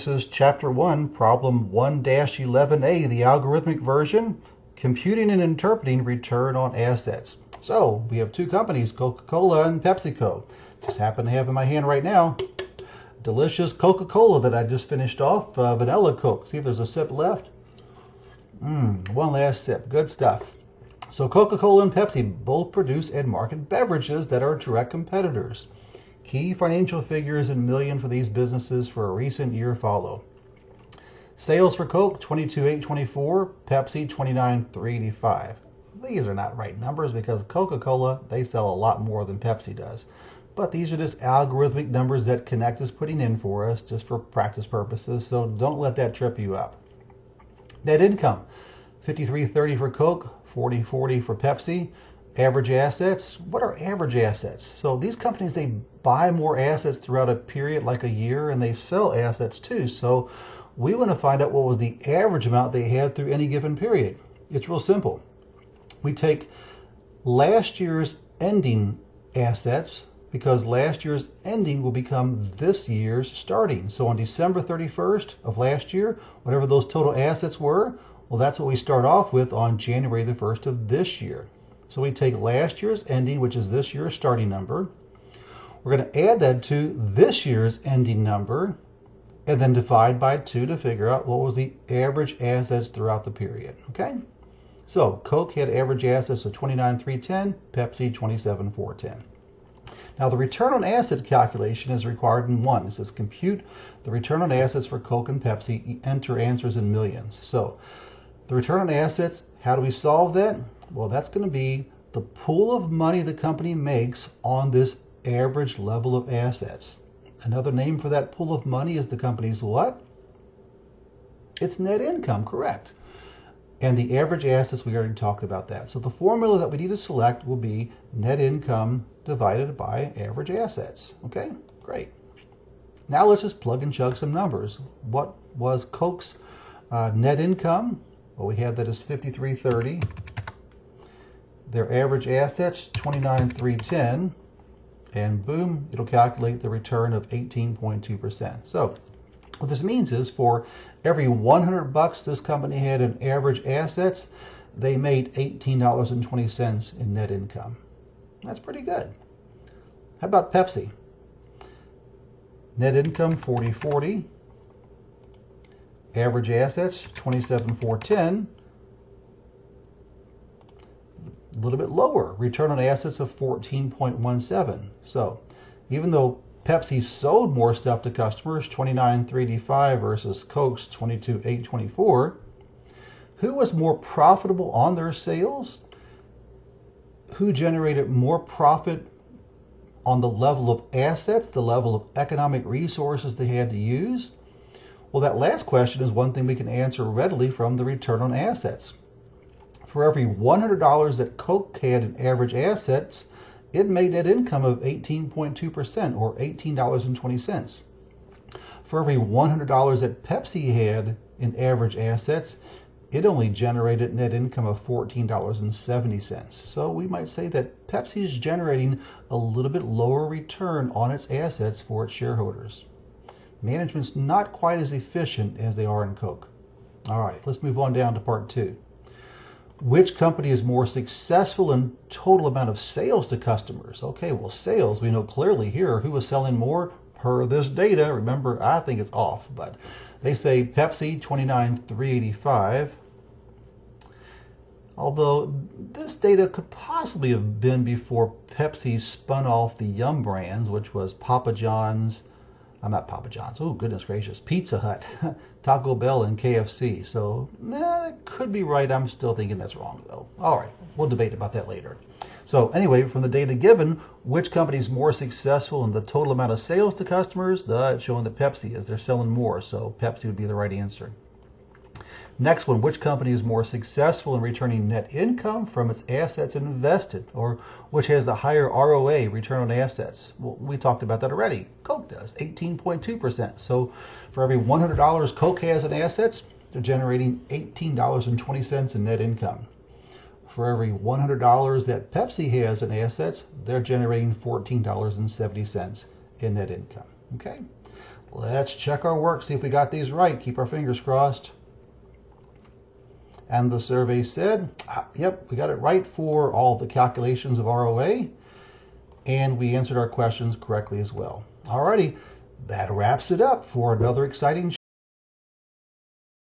This is Chapter 1, Problem 1-11A, the algorithmic version, computing and interpreting return on assets. So we have two companies, Coca-Cola and PepsiCo. Just happen to have in my hand right now delicious Coca-Cola that I just finished off, vanilla Coke. See if there's a sip left. One last sip. Good stuff. So Coca-Cola and Pepsi both produce and market beverages that are direct competitors. Key financial figures in million for these businesses for a recent year follow. Sales for Coke, 22,824, Pepsi, 29,385. These are not right numbers because Coca-Cola, they sell a lot more than Pepsi does. But these are just algorithmic numbers that Connect is putting in for us just for practice purposes, so don't let that trip you up. Net income, 53.30 for Coke, 40.40 for Pepsi. Average assets, what are average assets? So these companies, they buy more assets throughout a period like a year, and they sell assets too. So we want to find out what was the average amount they had through any given period. It's real simple. We take last year's ending assets, because last year's ending will become this year's starting. So on December 31st of last year, whatever those total assets were, well, that's what we start off with on January the 1st of this year. So we take last year's ending, which is this year's starting number. We're going to add that to this year's ending number, and then divide by 2 to figure out what was the average assets throughout the period. Okay? So Coke had average assets of 29,310, Pepsi 27,410. Now the return on asset calculation is required in 1. It says compute the return on assets for Coke and Pepsi, enter answers in millions. So the return on assets, how do we solve that? Well, that's going to be the pool of money the company makes on this average level of assets. Another name for that pool of money is the company's what? It's net income, correct. And the average assets, we already talked about that. So the formula that we need to select will be net income divided by average assets. Okay, great. Now let's just plug and chug some numbers. What was Coke's net income? Well, we have that as 53.30. Their average assets, 29,310, and boom, it'll calculate the return of 18.2%. So what this means is for every 100 bucks this company had in average assets, they made $18.20 in net income. That's pretty good. How about Pepsi? Net income, 40.40. Average assets, 27,410. A little bit lower, return on assets of 14.17. So even though Pepsi sold more stuff to customers, 29,385 versus Coke's 22,824, who was more profitable on their sales? Who generated more profit on the level of assets, the level of economic resources they had to use? Well, that last question is one thing we can answer readily from the return on assets. For every $100 that Coke had in average assets, it made net income of 18.2%, or $18.20. For every $100 that Pepsi had in average assets, it only generated net income of $14.70. So we might say that Pepsi is generating a little bit lower return on its assets for its shareholders. Management's not quite as efficient as they are in Coke. All right, let's move on down to part 2. Which company is more successful in total amount of sales to customers? Okay, well, sales, we know clearly here who is selling more per this data. Remember, I think it's off, but they say Pepsi, 29,385. Although this data could possibly have been before Pepsi spun off the Yum brands, which was Papa John's, not Papa John's, oh goodness gracious, Pizza Hut, Taco Bell, and KFC. So, that could be right. I'm still thinking that's wrong though. All right, we'll debate about that later. So anyway, from the data given, which company is more successful in the total amount of sales to customers? It's showing that Pepsi is. They're selling more, so Pepsi would be the right answer. Next one, which company is more successful in returning net income from its assets invested, or which has the higher ROA, return on assets? Well, we talked about that already. Coke does, 18.2%. So for every $100 Coke has in assets, they're generating $18.20 in net income. For every $100 that Pepsi has in assets, they're generating $14.70 in net income. Okay? Let's check our work, see if we got these right. Keep our fingers crossed. And the survey said, yep, we got it right for all the calculations of ROA. And we answered our questions correctly as well. Alrighty, that wraps it up for another exciting